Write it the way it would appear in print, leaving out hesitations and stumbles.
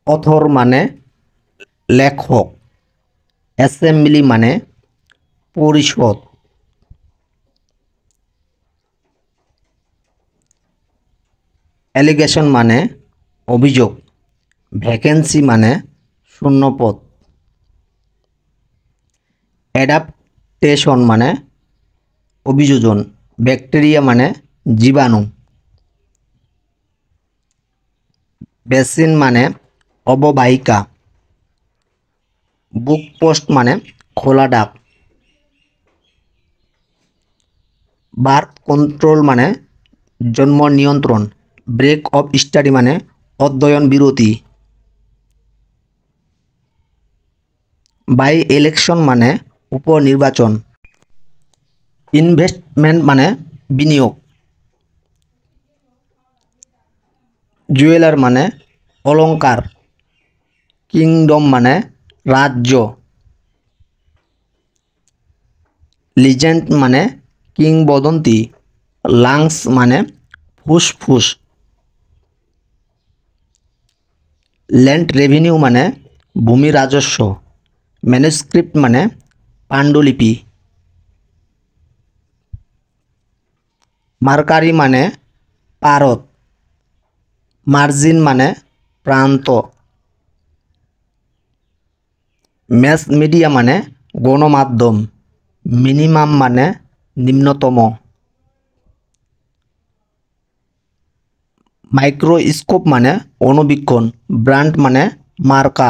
Author মানে লেখক, assembly মানে পরিষদ, অ্যালিগেশন মানে অভিযোগ, ভ্যাকেন্সি মানে শূন্যপদ, অ্যাডাপ্টেশন মানে অভিযোজন, ব্যাকটেরিয়া মানে জীবাণু, বেসিন মানে অববাহিকা, বুক পোস্ট মানে খোলা ডাক, বার্থ কন্ট্রোল মানে জন্ম নিয়ন্ত্রণ, ব্রেক অফ স্টাডি মানে অধ্যয়ন বিরতি, বাই ইলেকশন মানে উপনির্বাচন, ইনভেস্টমেন্ট মানে বিনিয়োগ, জুয়েলার মানে অলংকার, কিংডম মানে রাজ্য, লিজেন্ড মানে কিংবদন্তি, লাংস মানে ফুসফুস, ল্যান্ড রেভিনিউ মানে ভূমি রাজস্ব, ম্যানুস্ক্রিপ্ট মানে পাণ্ডুলিপি, মার্কারি মানে পারদ, মার্জিন মানে প্রান্ত, ম্যাস মিডিয়া মানে গণমাধ্যম, মিনিমাম মানে নিম্নতম, মাইক্রোস্কোপ মানে অণুবীক্ষণ, ব্র্যান্ড মানে মার্কা।